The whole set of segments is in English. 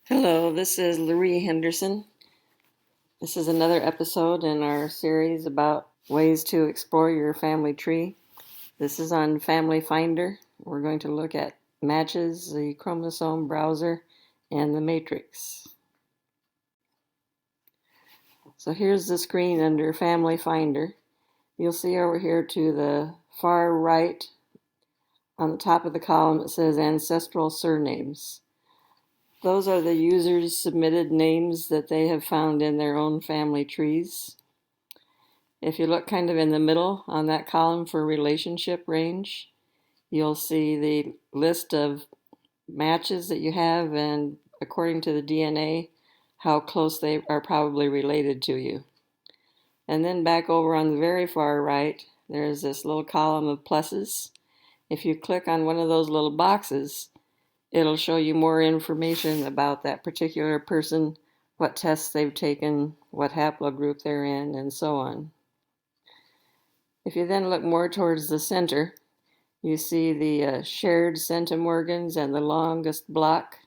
Hello, this is Laurie Henderson. This is another episode in our series about ways to explore your family tree. This is on Family Finder. We're going to look at matches, the Chromosome Browser, and the matrix. So here's the screen under Family Finder. You'll see over here to the far right on the top of the column it says Ancestral Surnames. Those are the users' submitted names that they have found in their own family trees. If you look kind of in the middle on that column for relationship range, you'll see the list of matches that you have and according to the DNA, how close they are probably related to you. And then back over on the very far right, there's this little column of pluses. If you click on one of those little boxes, it'll show you more information about that particular person, what tests they've taken, what haplogroup they're in, and so on. If you then look more towards the center, you see the shared centimorgans and the longest block.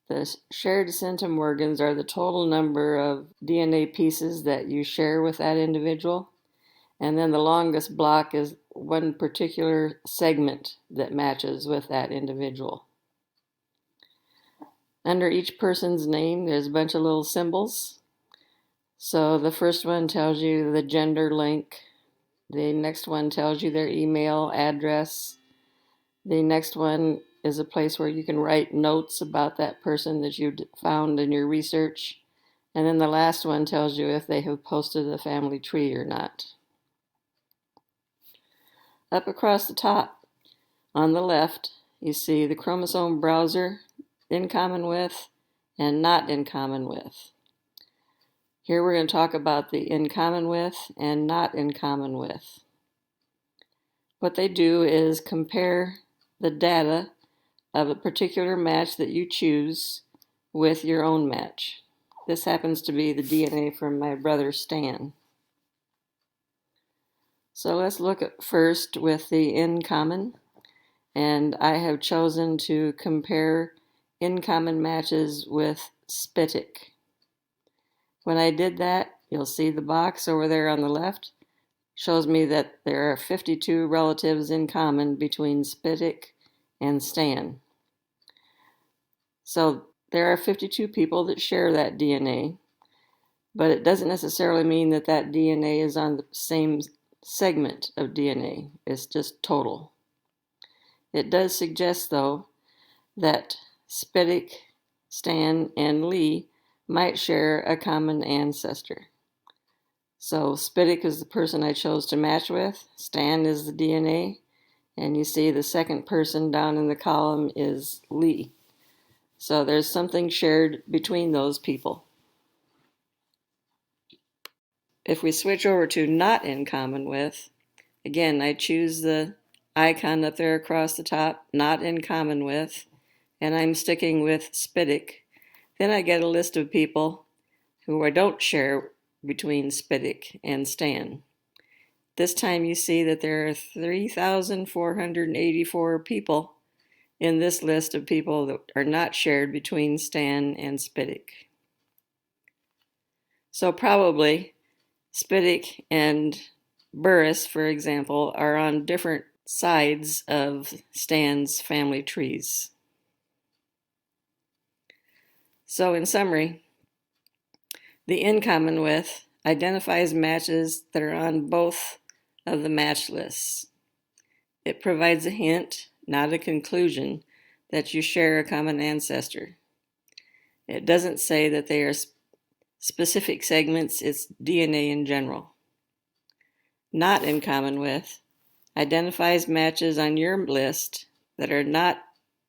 The shared centimorgans are the total number of DNA pieces that you share with that individual. And then the longest block is one particular segment that matches with that individual. Under each person's name, there's a bunch of little symbols. So the first one tells you the gender link. The next one tells you their email address. The next one is a place where you can write notes about that person that you found in your research. And then the last one tells you if they have posted a family tree or not. Up across the top, on the left, you see the Chromosome Browser, in common with, and not in common with. Here we're going to talk about the in common with and not in common with. What they do is compare the data of a particular match that you choose with your own match. This happens to be the DNA from my brother Stan. So let's look at first with the in common, and I have chosen to compare in common matches with SPITIC. When I did that, you'll see the box over there on the left shows me that there are 52 relatives in common between SPITIC and Stan. So there are 52 people that share that DNA, but it doesn't necessarily mean that that DNA is on the same segment of DNA. It's just total. It does suggest, though, that SPITIC, Stan, and Lee might share a common ancestor. So SPITIC is the person I chose to match with, Stan is the DNA, and you see the second person down in the column is Lee. So there's something shared between those people. If we switch over to not in common with, again, I choose the icon up there across the top, not in common with, and I'm sticking with SPITIC. Then I get a list of people who I don't share between SPITIC and Stan. This time you see that there are 3,484 people in this list of people that are not shared between Stan and SPITIC. So probably SPITIC and Burris, for example, are on different sides of Stan's family trees. So in summary, the in common with identifies matches that are on both of the match lists. It provides a hint, not a conclusion, that you share a common ancestor. It doesn't say that they are specific segments, it's DNA in general. Not in common with identifies matches on your list that are not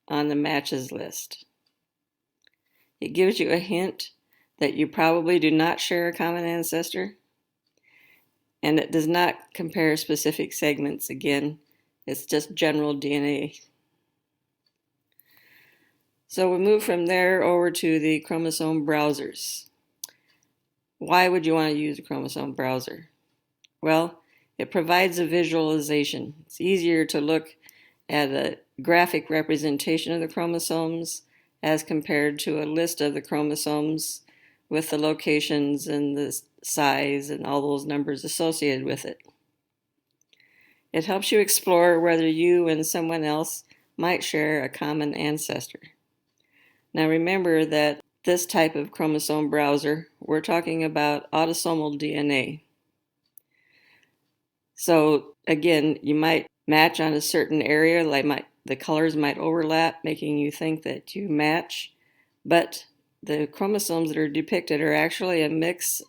on the matches list. It gives you a hint that you probably do not share a common ancestor, and it does not compare specific segments. Again, it's just general DNA. So we move from there over to the chromosome browsers. Why would you want to use a chromosome browser? Well, it provides a visualization. It's easier to look at a graphic representation of the chromosomes as compared to a list of the chromosomes with the locations and the size and all those numbers associated with it. It helps you explore whether you and someone else might share a common ancestor. Now remember that this type of chromosome browser, we're talking about autosomal DNA. So again, you might match on a certain area, like the colors might overlap, making you think that you match, but the chromosomes that are depicted are actually a mix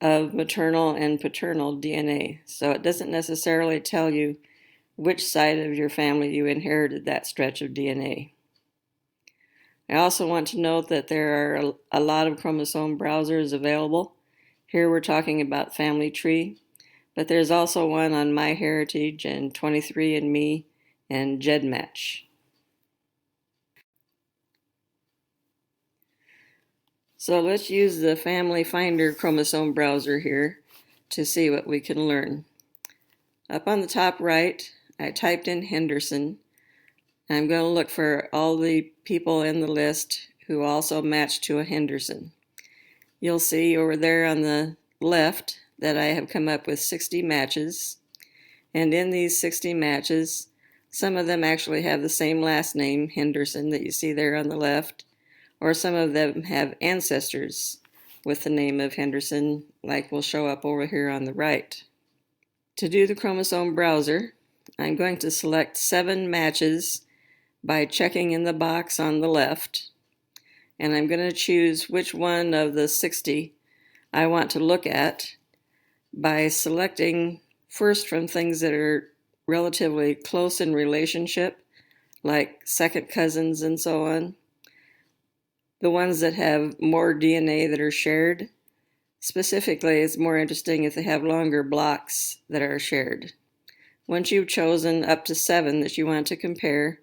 of maternal and paternal DNA. So it doesn't necessarily tell you which side of your family you inherited that stretch of DNA. I also want to note that there are a lot of chromosome browsers available. Here we're talking about Family Tree, but there's also one on MyHeritage and 23andMe and GEDmatch. So let's use the Family Finder chromosome browser here to see what we can learn. Up on the top right, I typed in Henderson. I'm going to look for all the people in the list who also match to a Henderson. You'll see over there on the left that I have come up with 60 matches. And in these 60 matches, some of them actually have the same last name, Henderson, that you see there on the left, or some of them have ancestors with the name of Henderson, like will show up over here on the right. To do the chromosome browser, I'm going to select 7 matches by checking in the box on the left, and I'm going to choose which one of the 60 I want to look at by selecting first from things that are relatively close in relationship, like second cousins and so on. The ones that have more DNA that are shared. Specifically, it's more interesting if they have longer blocks that are shared. Once you've chosen up to 7 that you want to compare,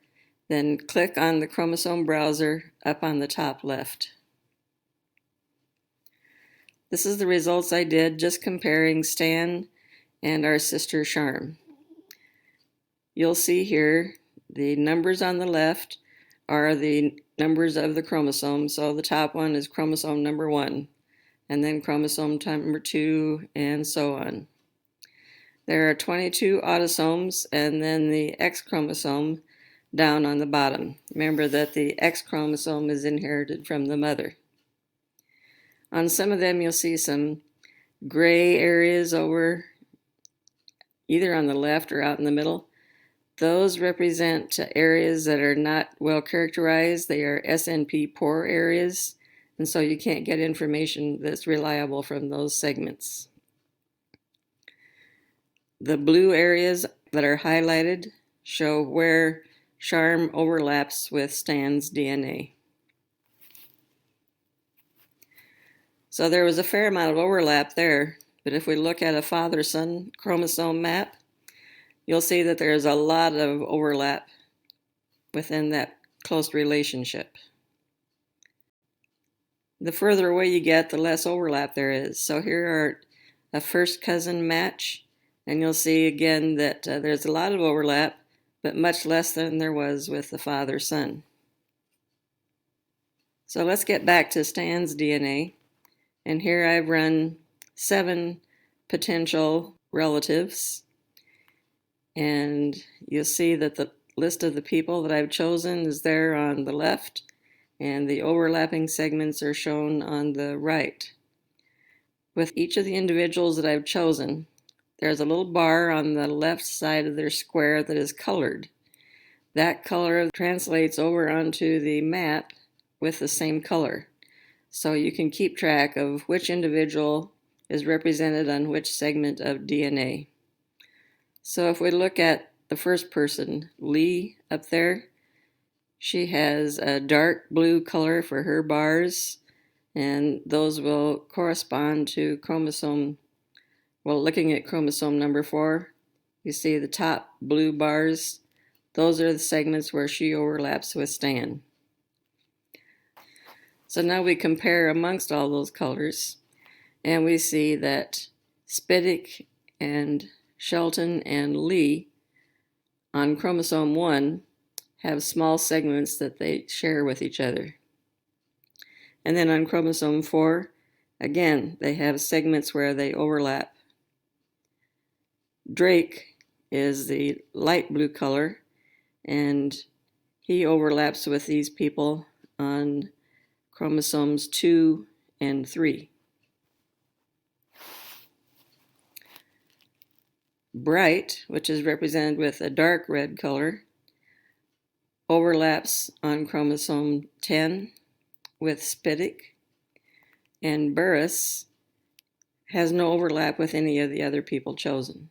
then click on the chromosome browser up on the top left. This is the results I did just comparing Stan and our sister Charm. You'll see here the numbers on the left are the numbers of the chromosomes. So the top one is chromosome number 1, and then chromosome number 2, and so on. There are 22 autosomes, and then the X chromosome down on the bottom. Remember that the X chromosome is inherited from the mother. On some of them you'll see some gray areas over either on the left or out in the middle. Those represent areas that are not well characterized. They are SNP poor areas, and so you can't get information that's reliable from those segments. The blue areas that are highlighted show where Charm overlaps with Stan's DNA. So there was a fair amount of overlap there, but if we look at a father-son chromosome map, you'll see that there's a lot of overlap within that close relationship. The further away you get, the less overlap there is. So here are a first cousin match, and you'll see again that there's a lot of overlap, but much less than there was with the father-son. So let's get back to Stan's DNA, and here I've run 7 potential relatives, and you'll see that the list of the people that I've chosen is there on the left, and the overlapping segments are shown on the right. With each of the individuals that I've chosen, there's a little bar on the left side of their square that is colored. That color translates over onto the map with the same color. So you can keep track of which individual is represented on which segment of DNA. So if we look at the first person, Lee, up there, she has a dark blue color for her bars, and those will correspond to chromosome. Well, looking at chromosome number 4, you see the top blue bars. Those are the segments where she overlaps with Stan. So now we compare amongst all those colors, and we see that Spiddick and Shelton and Lee on chromosome 1 have small segments that they share with each other. And then on chromosome 4, again, they have segments where they overlap. Drake is the light blue color, and he overlaps with these people on chromosomes 2 and 3. Bright, which is represented with a dark red color, overlaps on chromosome 10 with Spitic, and Burris has no overlap with any of the other people chosen.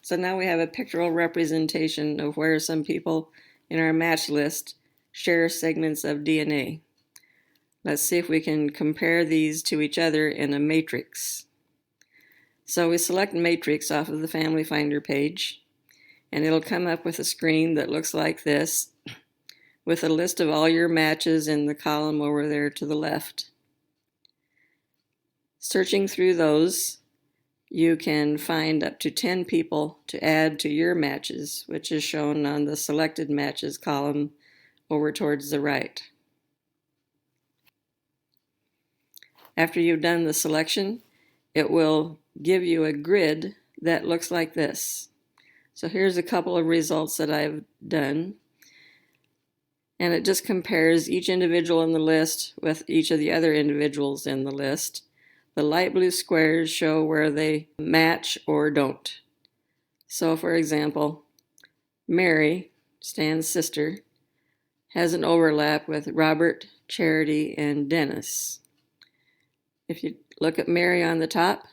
So now we have a pictorial representation of where some people in our match list share segments of DNA. Let's see if we can compare these to each other in a matrix. So we select matrix off of the Family Finder page, and it'll come up with a screen that looks like this, with a list of all your matches in the column over there to the left. Searching through those, you can find up to 10 people to add to your matches, which is shown on the selected matches column over towards the right. After you've done the selection, it will give you a grid that looks like this. So here's a couple of results that I've done. And it just compares each individual in the list with each of the other individuals in the list. The light blue squares show where they match or don't. So for example, Mary, Stan's sister, has an overlap with Robert, Charity, and Dennis. If you look at Mary on the top,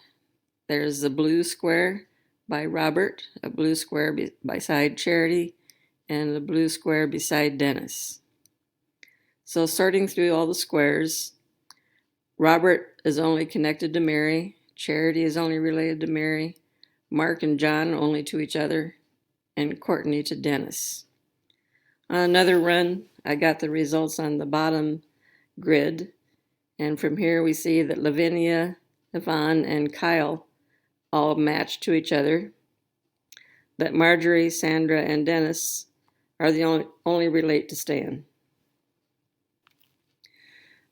there's the blue square by Robert, a blue square beside Charity, and a blue square beside Dennis. So sorting through all the squares, Robert is only connected to Mary, Charity is only related to Mary, Mark and John only to each other, and Courtney to Dennis. On another run, I got the results on the bottom grid, and from here we see that Lavinia, Yvonne, and Kyle all match to each other, but Marjorie, Sandra, and Dennis are the only relate to Stan.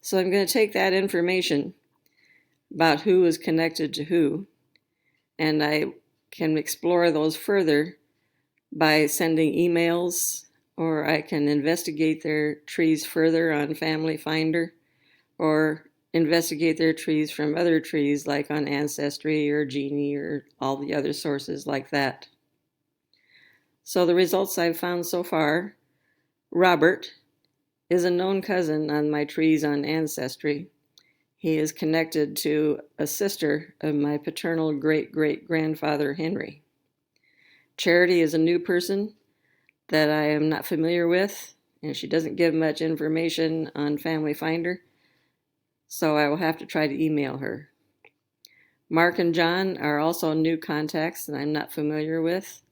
So I'm going to take that information about who is connected to who, and I can explore those further by sending emails, or I can investigate their trees further on Family Finder, or investigate their trees from other trees like on Ancestry or Genie or all the other sources like that. So the results I've found so far: Robert is a known cousin on my trees on Ancestry. He is connected to a sister of my paternal great-great-grandfather Henry. Charity is a new person that I am not familiar with, and she doesn't give much information on Family Finder, so I will have to try to email her. Mark and John are also new contacts that I'm not familiar with.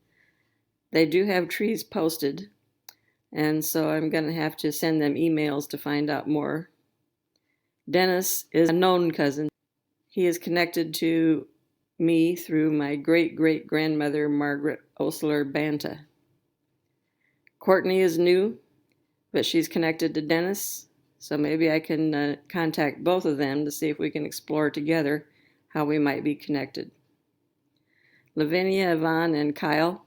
They do have trees posted, and so I'm going to have to send them emails to find out more. Dennis is a known cousin. He is connected to me through my great-great-grandmother Margaret Osler Banta. Courtney is new, but she's connected to Dennis, so maybe I can contact both of them to see if we can explore together how we might be connected. Lavinia, Yvonne, and Kyle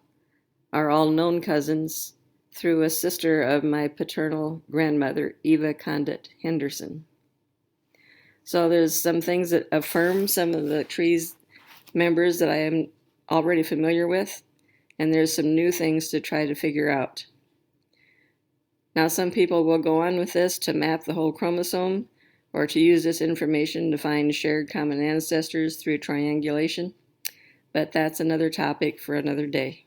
are all known cousins through a sister of my paternal grandmother, Eva Condit Henderson. So there's some things that affirm some of the tree's members that I am already familiar with, and there's some new things to try to figure out. Now, some people will go on with this to map the whole chromosome, or to use this information to find shared common ancestors through triangulation, but that's another topic for another day.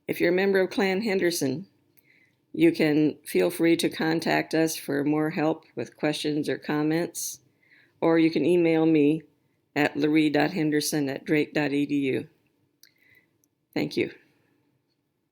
If you're a member of Clan Henderson, you can feel free to contact us for more help with questions or comments, or you can email me at laree.henderson@drake.edu. Thank you.